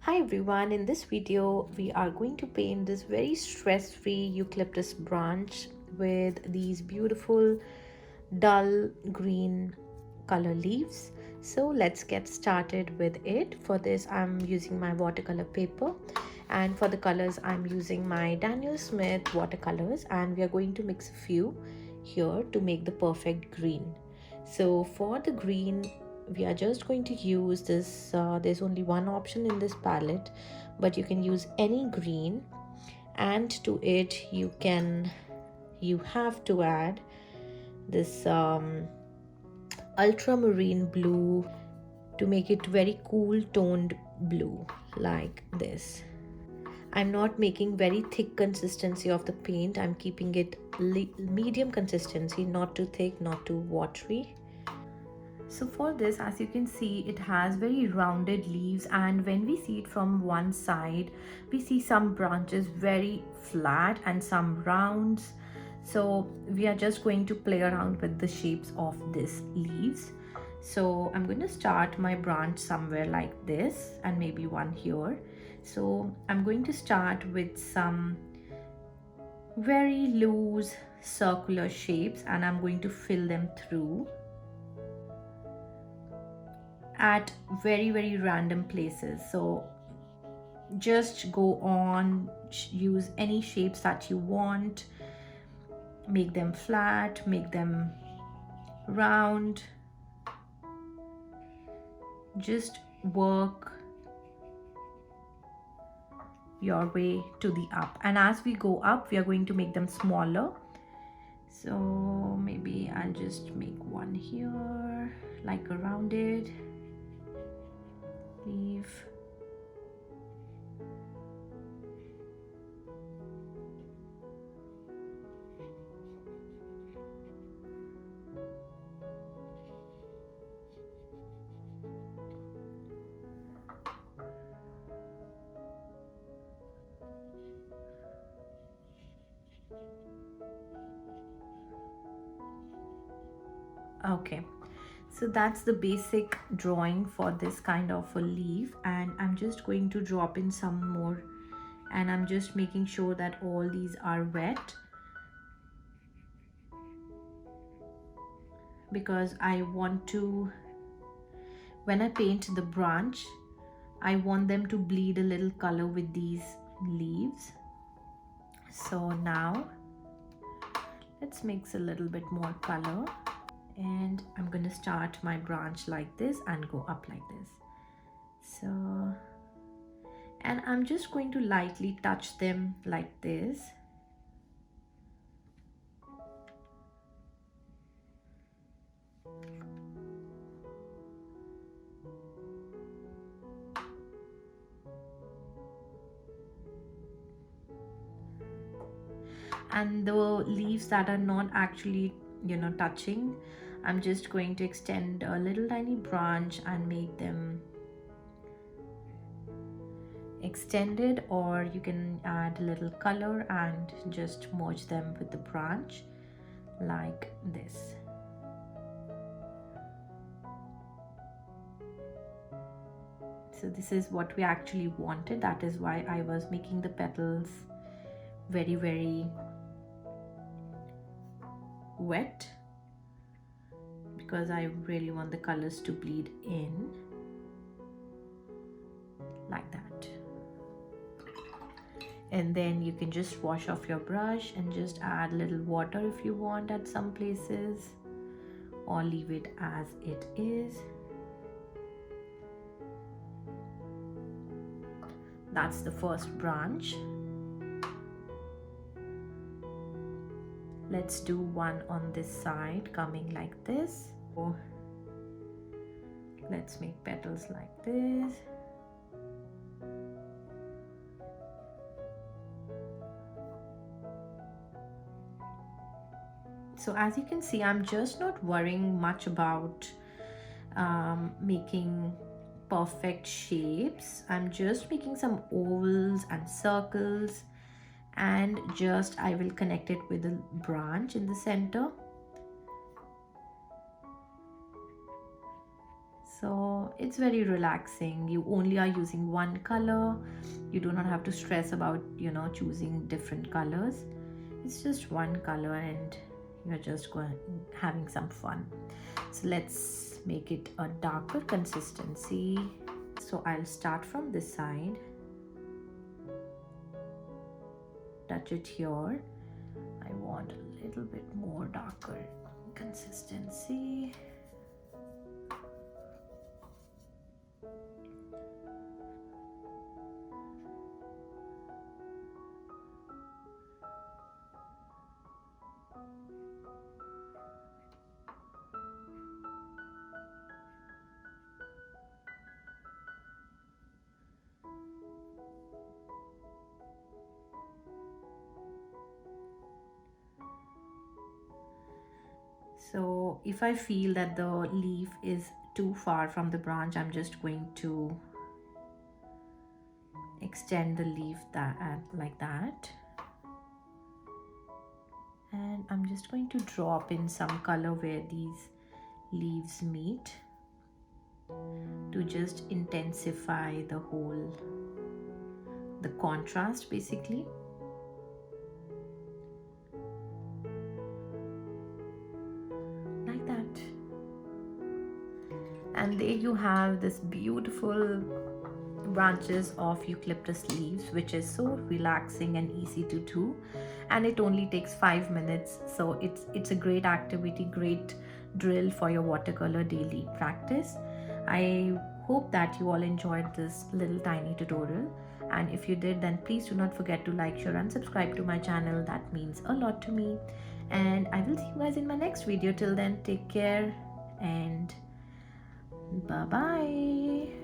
Hi everyone, in this video we are going to paint this very stress-free eucalyptus branch with these beautiful dull green color leaves. So let's get started with it. For this I'm using my watercolor paper, and for the colors I'm using my Daniel Smith watercolors, and we are going to mix a few here to make the perfect green. So for the green we are just going to use this, there's only one option in this palette, but you can use any green, and to it you have to add this ultramarine blue to make it very cool toned blue like this. I'm not making very thick consistency of the paint. I'm keeping it medium consistency, not too thick, not too watery. So for this, as you can see, it has very rounded leaves, and when we see it from one side, we see some branches very flat and some rounds. So we are just going to play around with the shapes of these leaves. So I'm going to start my branch somewhere like this, and maybe one here. So I'm going to start with some very loose circular shapes, and I'm going to fill them through at very random places. So just go on, use any shapes that you want, make them flat, make them round, just work your way to the up. And as we go up, we are going to make them smaller. So maybe I'll just make one here, like a rounded leaf. Okay, so that's the basic drawing for this kind of a leaf, and I'm just going to drop in some more, and I'm just making sure that all these are wet because I want to, when I paint the branch, I want them to bleed a little color with these leaves. So now let's mix a little bit more color, and I'm going to start my branch like this and go up like this. So, and I'm just going to lightly touch them like this. And the leaves that are not actually, touching, I'm just going to extend a little tiny branch and make them extended, or you can add a little color and just merge them with the branch like this. So this is what we actually wanted. That is why I was making the petals very wet, because I really want the colors to bleed in like that. And then you can just wash off your brush and just add a little water if you want at some places, or leave it as it is. That's the first branch. Let's do one on this side coming like this. So let's make petals like this. So as you can see, I'm just not worrying much about making perfect shapes. I'm just making some ovals and circles, and just I will connect it with a branch in the center. So it's very relaxing. You only are using one color. You do not have to stress about, you know, choosing different colors. It's just one color and you're just going having some fun. So let's make it a darker consistency. So I'll start from this side, touch it here. I want a little bit more darker consistency. So if I feel that the leaf is too far from the branch, I'm just going to extend the leaf like that. And I'm just going to drop in some color where these leaves meet to just intensify the contrast basically. Like that. And there you have this beautiful branches of eucalyptus leaves, which is so relaxing and easy to do, and it only takes 5 minutes. So it's a great activity, great drill for your watercolor daily practice. I hope that you all enjoyed this little tiny tutorial, and if you did, then please do not forget to like, share and subscribe to my channel. That means a lot to me, and I will see you guys in my next video. Till then, take care and bye bye.